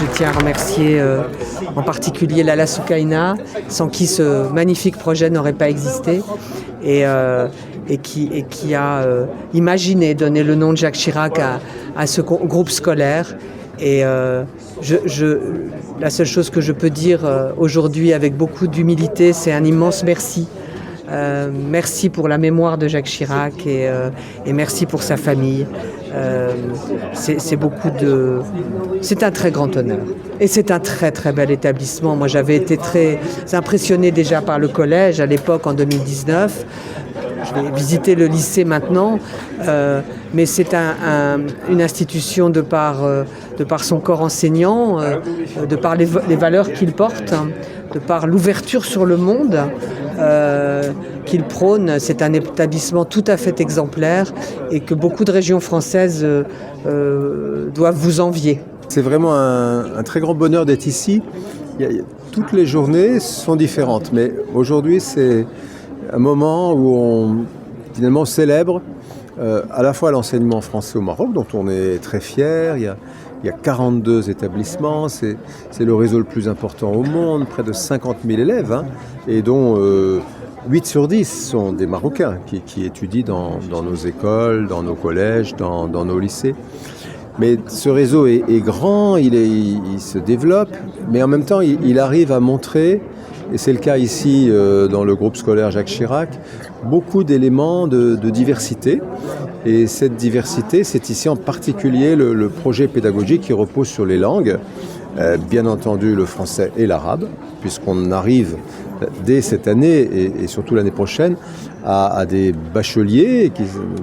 je tiens à remercier en particulier Lala Soukaina, sans qui ce magnifique projet n'aurait pas existé, et qui a imaginé donner le nom de Jacques Chirac à ce groupe scolaire. Et la seule chose que je peux dire aujourd'hui avec beaucoup d'humilité, c'est un immense merci. Merci pour la mémoire de Jacques Chirac et merci pour sa famille. C'est un très grand honneur. Et c'est un très très bel établissement. Moi j'avais été très impressionnée déjà par le collège à l'époque en 2019. Je vais visiter le lycée maintenant, mais c'est une institution de par son corps enseignant, de par les valeurs qu'il porte, de par l'ouverture sur le monde qu'il prône. C'est un établissement tout à fait exemplaire et que beaucoup de régions françaises doivent vous envier. C'est vraiment un très grand bonheur d'être ici. Toutes les journées sont différentes, mais aujourd'hui c'est un moment où on finalement célèbre à la fois l'enseignement français au Maroc, dont on est très fier. Il y a 42 établissements, c'est le réseau le plus important au monde, près de 50 000 élèves, hein, et dont 8 sur 10 sont des Marocains qui étudient dans nos écoles, dans nos collèges, dans nos lycées. Mais ce réseau est grand, il se développe, mais en même temps il arrive à montrer, et c'est le cas ici dans le groupe scolaire Jacques Chirac, beaucoup d'éléments de diversité. Et cette diversité, c'est ici en particulier le projet pédagogique qui repose sur les langues, bien entendu le français et l'arabe, puisqu'on arrive dès cette année et surtout l'année prochaine à des bacheliers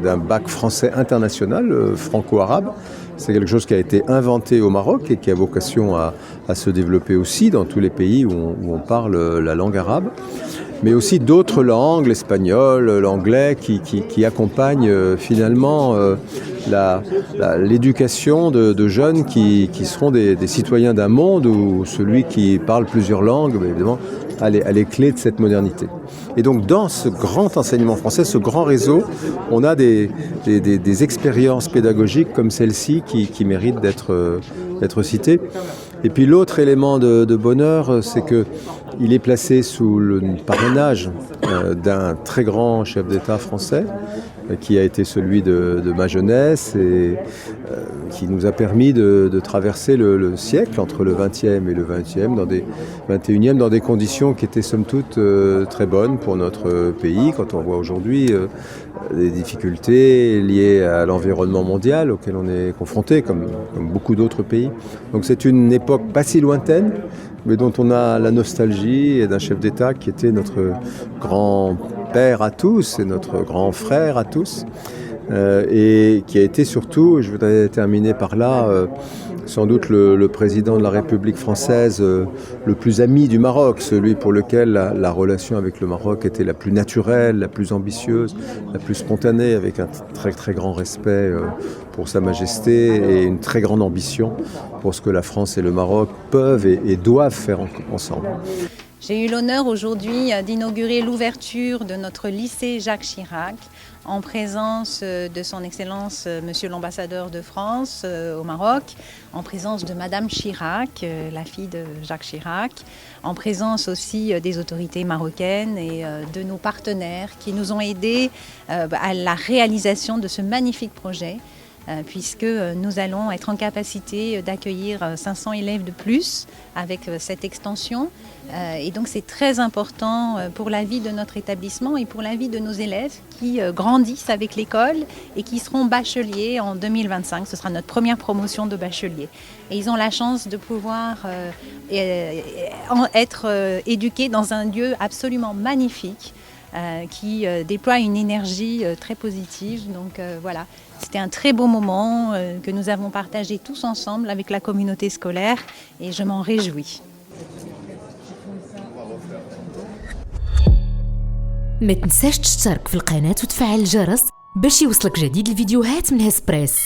d'un bac français international, franco-arabe. C'est quelque chose qui a été inventé au Maroc et qui a vocation à se développer aussi dans tous les pays où on parle la langue arabe. Mais aussi d'autres langues, l'espagnol, l'anglais, qui accompagnent finalement l'éducation de jeunes qui seront des citoyens d'un monde où celui qui parle plusieurs langues, évidemment, a les clés de cette modernité. Et donc dans ce grand enseignement français, ce grand réseau, on a des expériences pédagogiques comme celle-ci qui méritent d'être citées. Et puis l'autre élément de bonheur, c'est qu'il est placé sous le parrainage d'un très grand chef d'État français, qui a été celui de ma jeunesse et qui nous a permis de traverser le siècle entre le 20e et le 21e dans des conditions qui étaient somme toute très bonnes pour notre pays. Quand on voit aujourd'hui des difficultés liées à l'environnement mondial auquel on est confronté, comme beaucoup d'autres pays. Donc c'est une époque pas si lointaine, mais dont on a la nostalgie d'un chef d'État qui était notre grand-père à tous et notre grand frère à tous, et qui a été surtout, je voudrais terminer par là, sans doute le président de la République française le plus ami du Maroc, celui pour lequel la relation avec le Maroc était la plus naturelle, la plus ambitieuse, la plus spontanée, avec un très très grand respect pour Sa Majesté et une très grande ambition pour ce que la France et le Maroc peuvent et doivent faire ensemble. J'ai eu l'honneur aujourd'hui d'inaugurer l'ouverture de notre lycée Jacques Chirac en présence de son Excellence Monsieur l'ambassadeur de France au Maroc, en présence de Madame Chirac, la fille de Jacques Chirac, en présence aussi des autorités marocaines et de nos partenaires qui nous ont aidés à la réalisation de ce magnifique projet. Puisque nous allons être en capacité d'accueillir 500 élèves de plus avec cette extension. Et donc c'est très important pour la vie de notre établissement et pour la vie de nos élèves qui grandissent avec l'école et qui seront bacheliers en 2025. Ce sera notre première promotion de bacheliers. Et ils ont la chance de pouvoir être éduqués dans un lieu absolument magnifique qui déploie une énergie très positive. Donc voilà. C'était un très beau moment que nous avons partagé tous ensemble avec la communauté scolaire et je m'en réjouis. ما تنساش تشترك في القناة وتفعل الجرس باش يوصلك جديد الفيديوهات من هسبريس.